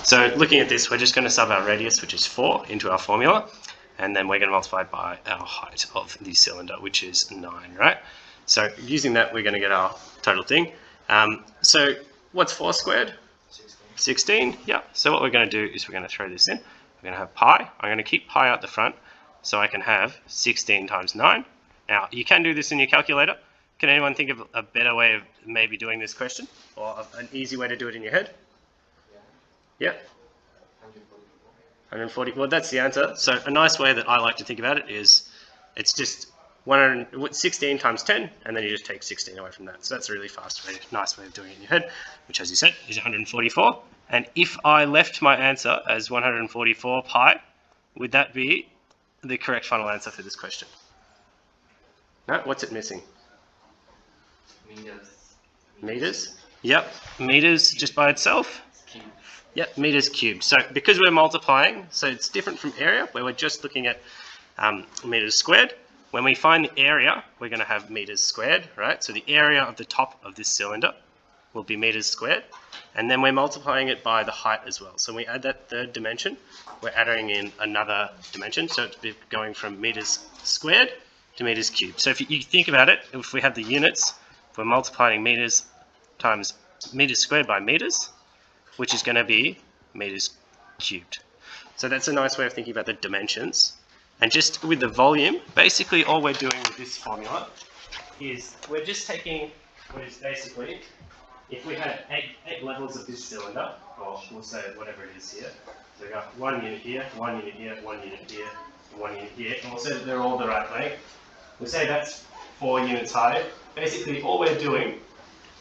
So looking at this, we're just going to sub our radius, which is 4, into our formula, and then we're going to multiply it by our height of the cylinder, which is 9, right? So using that, we're going to get our total thing. So what's 4 squared? 16, yeah. So what we're going to do is we're going to throw this in. We're going to have pi. I'm going to keep pi out the front, so I can have 16 times 9. Now, you can do this in your calculator. Can anyone think of a better way of maybe doing this question? Or an easy way to do it in your head? Yeah? 140. Well, that's the answer. So a nice way that I like to think about it is it's just 16 times 10, and then you just take 16 away from that. So that's a really fast way, nice way of doing it in your head, which, as you said, is 144. And if I left my answer as 144 pi, would that be the correct final answer for this question? No? What's it missing? Meters? Yep. Meters just by itself? Yep, meters cubed. So because we're multiplying, so it's different from area, where we're just looking at meters squared. When we find the area, we're going to have meters squared, right? So the area of the top of this cylinder will be meters squared. And then we're multiplying it by the height as well. So when we add that third dimension, we're adding in another dimension. So it's going from meters squared to meters cubed. So if you think about it, if we have the units, we're multiplying meters times meters squared by meters, which is going to be meters cubed. So that's a nice way of thinking about the dimensions. And just with the volume, basically all we're doing with this formula is we're just taking what is basically, if we had 8 levels of this cylinder, or we'll say whatever it is here, so we've got 1 unit here, 1 unit here, 1 unit here, 1 unit here, and we'll say that they're all the right length. We'll say that's 4 units high. Basically all we're doing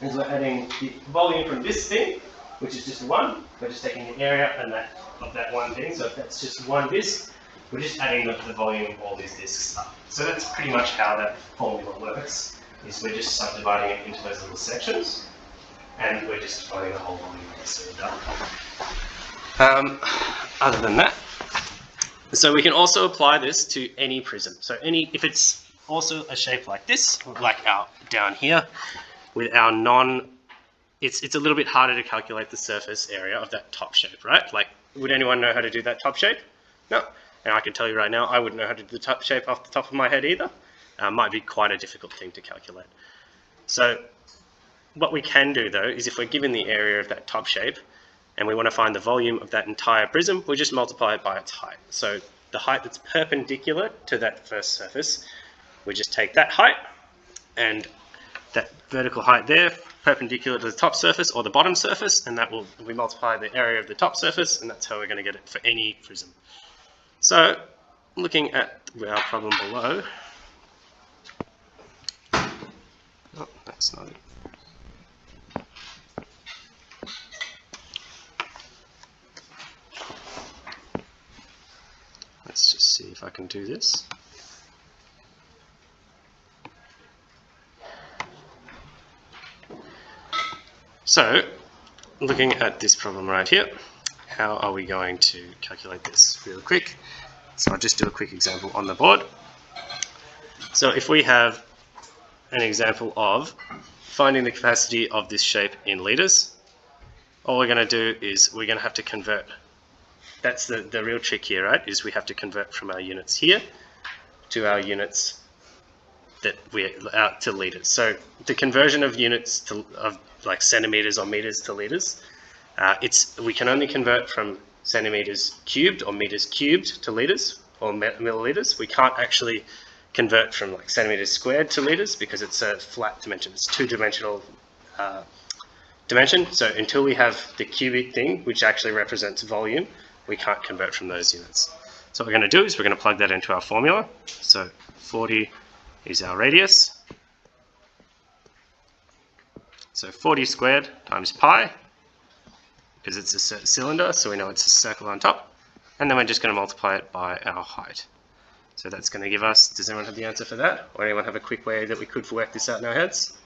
is we're adding the volume from this thing, which is just 1, we're just taking the area and of that one thing, so if that's just 1 disc, we're just adding the volume of all these discs up. So that's pretty much how that formula works, is we're just subdividing it into those little sections, and we're just finding the whole volume of the cylinder. Other than that, so we can also apply this to any prism. So if it's also a shape like this, like our down here, with our it's a little bit harder to calculate the surface area of that top shape, right? Like, would anyone know how to do that top shape? No. And I can tell you right now, I wouldn't know how to do the top shape off the top of my head either. Might be quite a difficult thing to calculate. So what we can do though, is if we're given the area of that top shape, and we want to find the volume of that entire prism, we just multiply it by its height. So the height that's perpendicular to that first surface, we just take that height, and that vertical height there, perpendicular to the top surface or the bottom surface, and we multiply the area of the top surface, and that's how we're going to get it for any prism. So looking at our problem below, oh, that's not it. Let's just see if I can do this. So, looking at this problem right here, how are we going to calculate this real quick? So I'll just do a quick example on the board. So if we have an example of finding the capacity of this shape in litres, all we're going to do is we're going to have to convert. That's the real trick here, right? Is we have to convert from our units here to our units that we're out to litres. So the conversion of units of like centimeters or meters to litres, we can only convert from centimeters cubed or meters cubed to litres or milliliters. We can't actually convert from like centimeters squared to litres because it's a flat dimension. It's two-dimensional dimension. So until we have the cubic thing, which actually represents volume, we can't convert from those units. So what we're going to do is we're going to plug that into our formula. So 40 is our radius. So 40 squared times pi, because it's a cylinder, so we know it's a circle on top. And then we're just going to multiply it by our height. So that's going to give us, does anyone have the answer for that? Or anyone have a quick way that we could work this out in our heads?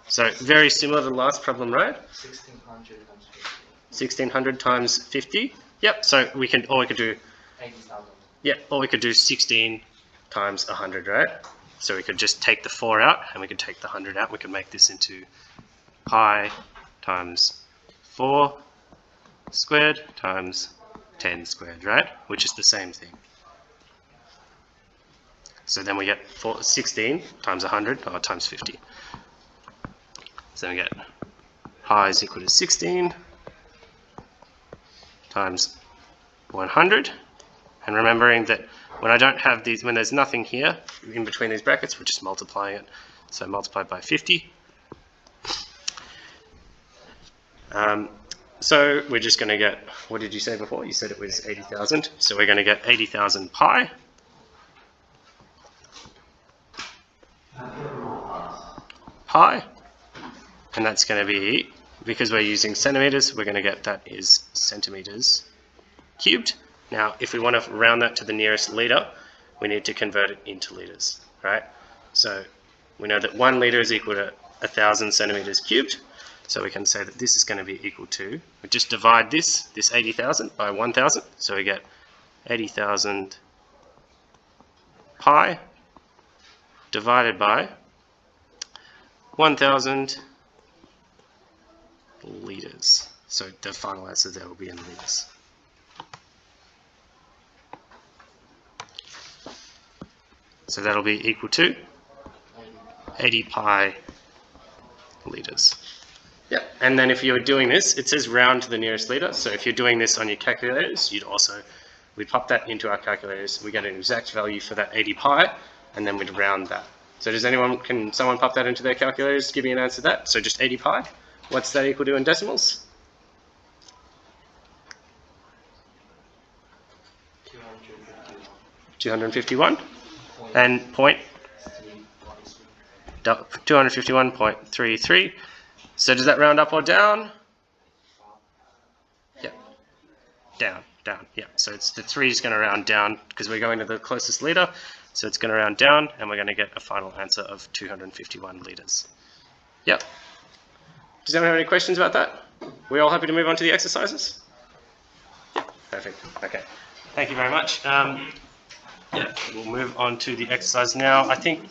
So very similar to the last problem, right? 1600 times 50. Yep, so we could do 80,000. Yeah, or we could do 16 times 100, right? So we could just take the 4 out, and we could take the 100 out. We could make this into pi times 4 squared times 10 squared, right? Which is the same thing. So then we get 16 times 100, or times 50. So we get pi is equal to 16 times 100. And remembering that when I don't have these, when there's nothing here in between these brackets, we're just multiplying it. So multiplied by 50. So we're just going to get, what did you say before? You said it was 80,000. So we're going to get 80,000 pi. And that's going to be, because we're using centimeters, we're going to get that is centimeters cubed. Now, if we want to round that to the nearest litre, we need to convert it into litres, right? So we know that 1 litre is equal to 1,000 centimeters cubed. So we can say that this is going to be equal to, we just divide this 80,000 by 1,000. So we get 80,000 pi divided by 1,000 litres. So the final answer there will be in litres. So that'll be equal to 80 pi litres. Yep. And then if you're doing this, it says round to the nearest litre. So if you're doing this on your calculators, we'd pop that into our calculators. We get an exact value for that 80 pi, and then we'd round that. So can someone pop that into their calculators, give me an answer to that? So just 80 pi. What's that equal to in decimals? 251. And 251.33. So does that round up or down? Yeah. Down. Yeah. So the 3 is going to round down because we're going to the closest litre. So it's going to round down, and we're going to get a final answer of 251 litres. Yep. Does anyone have any questions about that? We all happy to move on to the exercises? Perfect. Okay. Thank you very much. Yeah, we'll move on to the exercise now. I think